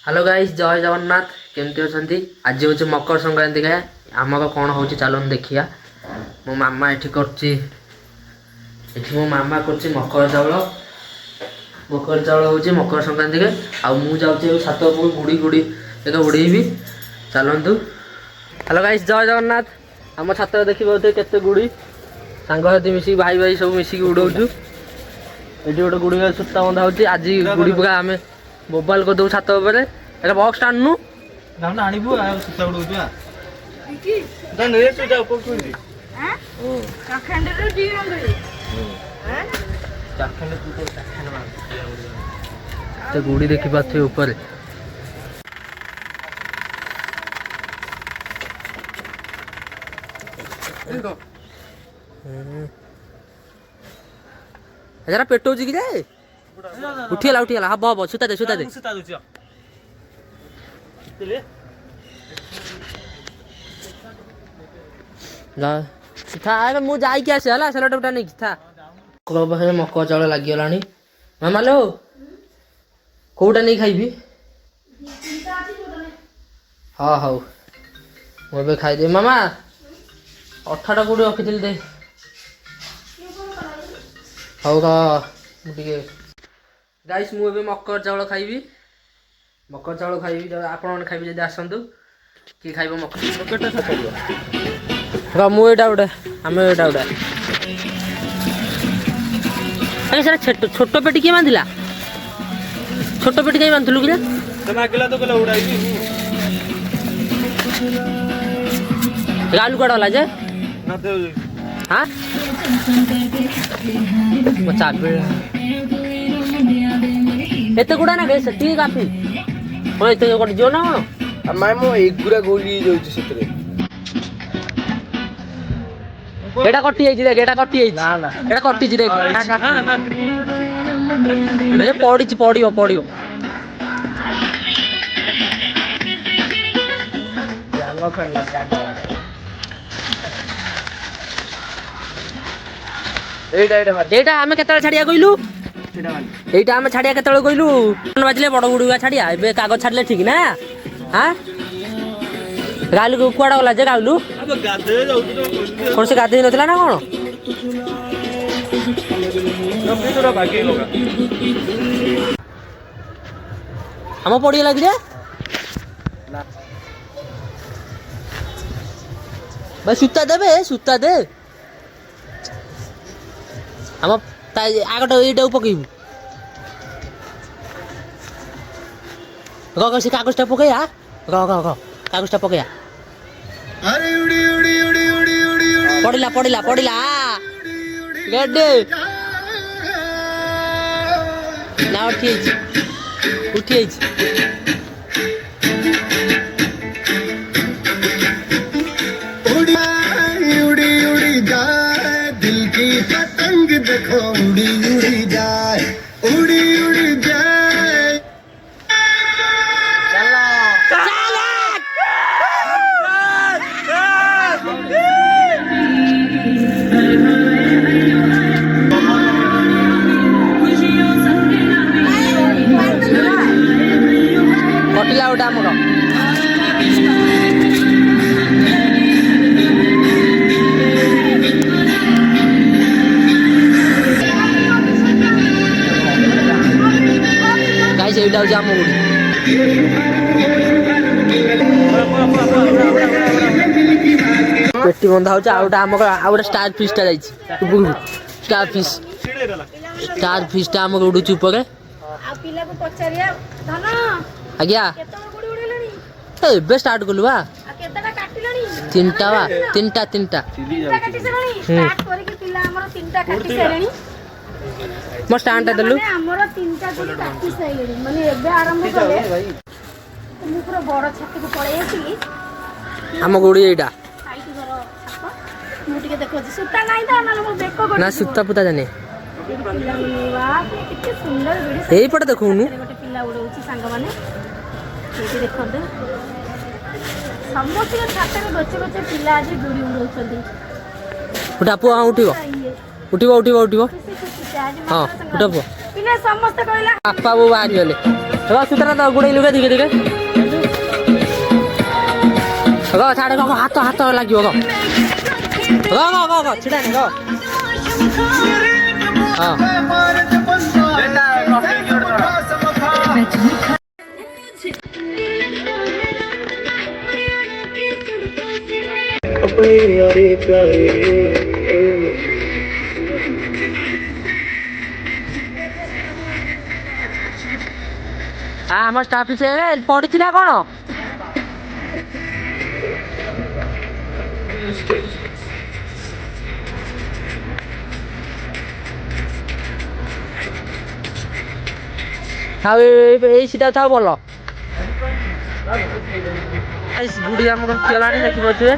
Hello guys, जय जगन्नाथ। केमती अच्छा? आज हूँ मकर संक्रांति का आमर कौन हो चलो देखिया। मो मामा ये मो मामा कर मकर चाउल हूँ मकर संक्रांति के आउ जाऊँ छात गुड़ी गुड़ी एक उड़ेबी चलतु। हेलो गाइस, जय जगन्नाथ। आम छात देखिए केते गुड़ी सांगसाथी मिसिक भाई भाई सब मिसिक उड़ाऊँ। ये गोटे गुड़ी सूता बंधा हो आज गुड़ी पूरा आम मोबाइल कर दो छात उपरे। एटा बॉक्स टाणनु ना आनिबु आ सूता उड़ौतु दन रे सूता ऊपर कुंदी हां काखंडे रे डी रंगरे हां काखंडे तू तो काखंडे मार तो गुड़ी देखि पाथे ऊपर। देखो जरा पेटो जी कि जाए उठिला हब हब सुता दे था मु जाइए आसे है सेलटा गुटा नहीं था मकर चाउल लगिगला मामा लो कौटा नहीं खाइबी। हाँ हाँ मुझे खाईदे मामा अठाटा कौटी रखी दे हौ मुझे गाइस मुझे मकर चाउल खाइबी आपण खाइबे जदि आसतु कि खाइब मकर मुझे गोटे आम एटा गोटे सर छोट पेटी किए बांधिला छोट पेटी कहीं बांधलु कि गालू कड़ा गला जे हाँ एते गुड़ा ना गए टी काफी कौन एते कट जो ना कौन माय मो एगुरा गोली जाउची सेतरे एटा कटी जाई देख एटा कटी जाई ना ना एटा कटी जी देख ए पड़ियो जानो फैला एटा हमें केतरा छाड़िया कइलु एटा हमें छाड़िया केतरा कइलु बाजले बड़ गुडुआ छाड़िया एबे कागज छाड़ले ठीक ना। हां गालू कुआडा गला जे गालू गाधे जाउती तो कोन से गाधे नथला ना कोन तोरा भागे होगा हम पड़ी लग जे बस सूता दे हम आगटा ये पकईबू से कागजटा पकईया कागजटा पकईया पड़िला गड्डे ना उठी उड़ी जाए दिल की पतंग देखो उड़ी जाए कटिला उठा मोर गाइस एटा हो जाम गुडी पेटी बंधा हो आउटा स्टार फिश टा जाइछि स्टार फिश टा हम उडु ऊपर आ पिला को पचारिया धन आज्ञा केतन गुडी उडेलनी ए बे स्टार्ट कलु बा आ केतटा काटिलनी ତିନିଟା ବା ତିନିଟା ତିନିଟା କାଟି ସାରିଲାଣି ଷ୍ଟାର୍ଟ କରିକି ପିଲା ଆମର ତିନିଟା କାଟି ସାରିଲେଣି ମୋ ଷ୍ଟାଣ୍ଡଟା ଦେଲୁ ମାନେ ଆମର ତିନିଟା ଗୁଡ଼ି କାଟି ସାରିଲେଣି ମାନେ ଏବେ ଆରମ୍ଭ କଲେ ମୁଁ ପୁରା ବଡ଼ ଛାତକୁ ପଳେଇ ଆସିଲି ଆମ ଗୁଡ଼ି ଏଇଟା ସାଇଟ୍ ଘର ଛାତ ମୁଁ ଟିକେ ଦେଖୁଛି ସୂତା ନାହିଁ ତ ନହେଲେ ମୋ ବେକ ନା ସୂତା ପୁତା ଜାନି କେତେ ସୁନ୍ଦର ଗୁଡ଼ି ଏଇପଟେ ଦେଖୁନୁ ଗୋଟେ ପିଲା ଉଡ଼ଉଛି ସାଙ୍ଗମାନେ ଏଇଠି ଦେଖନ୍ତୁ ସମସ୍ତଙ୍କ ଛାତରେ ଗଛ ଗଛ ପିଲା ଆଜି ଗୁଡ଼ି ଉଡ଼ଉଛନ୍ତି ଉଠା ପୁଅ ହଁ ଉଠିବ ଉଠିବ ଉଠିବ ଉଠିବ ହଁ ଉଠା ପୁଅ ପିଲା ସମସ୍ତେ କହିଲା ବାପା ବୋଉ ବାହାରିଗଲେ ସୂତାଟା ତ ଗୁଡ଼େଇଲୁ ଟିକେ ଟିକେ ଛାଡ଼େ ହାତ ହାତ ଲାଗିବ ଛିଡ଼ା ହଁ ଆମ ଷ୍ଟାଫ ସେ ପଡ଼ିଥିଲା କ'ଣ ଆଉ ଏଇ ସିଟା ଥାଉ ଭଲ ଗୁଡ଼ି ଆମର ଉଠିଗଲାଣି ଦେଖିପାରୁଥିବେ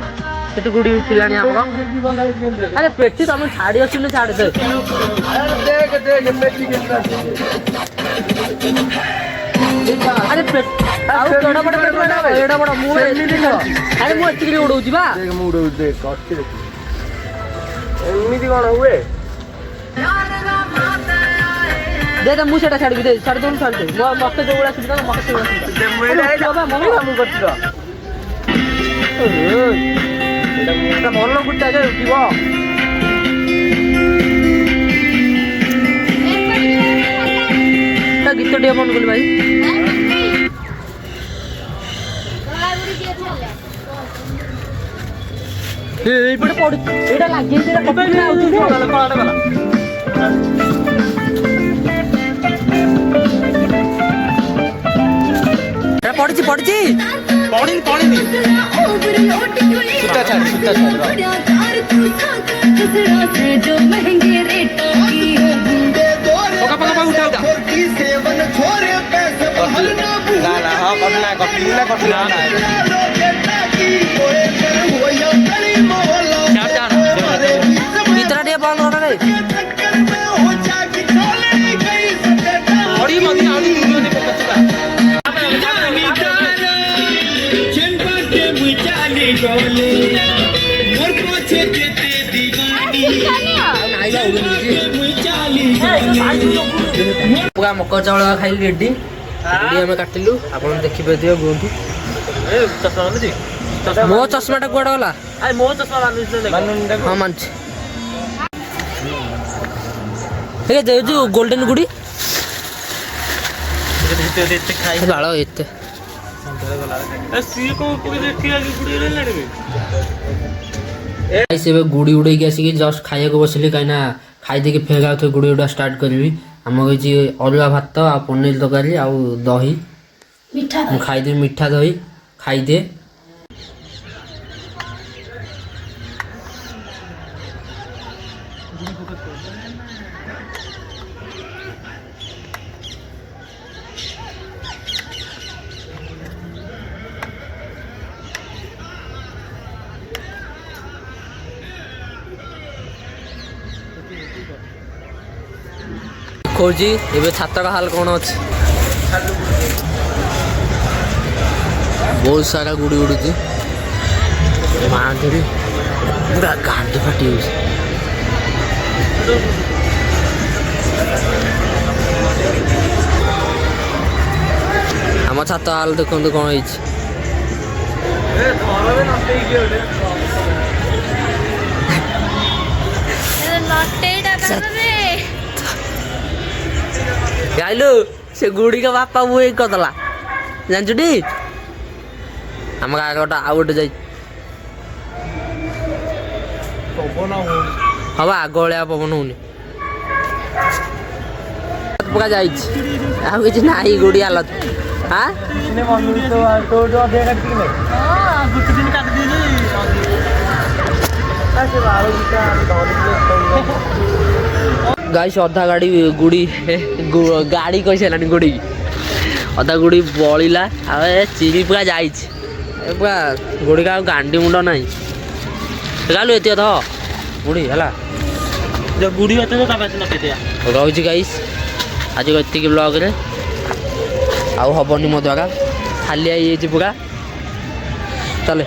ସେଠି ଗୁଡ଼ି ଉଠିଲାଣି ଆମର ଆରେ ପେଟି ତମେ ଛାଡ଼ି ଅଛନ୍ତି ଛାଡ଼ି ଦେ ଆରେ ଆଉ କେଡ ବଡ଼ ଏଡ ବଡ଼ ମୁଁ ଆରେ ମୁଁ ଏତିକି ଉଡ଼ଉଛି ବା ମୁଁ ଉଡ଼ଉଛି ଏମିତି କ'ଣ ହୁଏ ଦେ ମୁଁ ସେଟା ଛାଡ଼ିବି ଦେ ଛାଡ଼ି ଦଉନୁ ଛାଡ଼ି ଦେ ମତେ ଯୋଉଭଳିଆ ସୁବିଧା ମତେ ସେଇଭଳିଆ ମୁଁ କରିଛି ତ ଏଇଟା ଭଲ ଗୁଟା ଯେ ଉଠିବ ଗୀତ ଟିକେ ବନ୍ଦ କଲି ଭାଇ ଏଇପଟେ ପଡୁ ଏଇଟା ଲାଗି ପଡ଼ିଛି ପଡ଼ିଛି ପଡ଼ିନି ସୂତା ଛାଡ଼ି सेवन छोरे पैसे भरना गीतटा ଟିକେ ବନ୍ଦ କର ପୁରା ମକର ଚାଉଳ ଖାଇଲି ରେଡି ଆମେ କାଟିଲୁ ଆପଣ ଦେଖିପାରିଥିବେ କୁହନ୍ତୁ ମୋ ଚଷମାଟା କୁଆଡ଼େ ଗଲା ମୋ ଚଷମା ହଁ ମାନୁଛି ଯୋଉ ଗୋଲ୍ଡେନ ଗୁଡ଼ି ବାଳ ଏତେ ଏବେ ଗୁଡ଼ି ଉଡ଼େଇକି ଆସିକି ଜଷ୍ଟ ଖାଇବାକୁ ବସିଲି କାହିଁକିନା ଖାଇଦେଇକି ଫେର ଆଉ ଥରେ ଗୁଡ଼ି ଉଡ଼ା ଷ୍ଟାର୍ଟ କରିବି ଆମର ହେଇଛି ଅରୁଆ ଭାତ ଆଉ ପନିର ତରକାରୀ ଆଉ ଦହି ମୁଁ ଖାଇଦେବି ମିଠା ଦହି ଖାଇଦିଏ खोजी एबे छातर हाल कौन अच्छे बहुत सारा गुड़ी उड़ुची माधुरी पूरा गांधी फाटी आम छात हाल देखो कौन गाइलु से गुड़ी का बापा वो एक कदला जानचुटी आम गाँ गोटे आउ गोटे जा हाँ बा आग भाया पवन होनी पका जा गुड़ी हालत हाँ ସେ ଆଳୁ ଦିଟା ଧରିଥିଲେ ଗାଇସ୍ ଅଧା ଗାଡ଼ି ଗୁଡ଼ି ଗାଡ଼ି କହିସାରିଲାନି ଗୁଡ଼ି ଅଧା ଗୁଡ଼ି ବଳିଲା ଆଉ ଏ ଚିରି ପୁରା ଯାଇଛି ଏ ପୁରା ଗୁଡ଼ିକା ଆଉ ଗାଣ୍ଡି ମୁଣ୍ଡ ନାହିଁ ଗାଲୁ ଏତିକ ଧ ଗୁଡ଼ି ହେଲା जो गुड़ी होते तो तब न केते ରହୁଛି ଗାଇସ୍ ଆଜି ଏତିକି ବ୍ଲଗ୍ରେ ଆଉ ହବନି ମୋ ଦ୍ୱାରା ଖାଲି ହେଇଯାଇଛି ପୁରା ଚାଲେ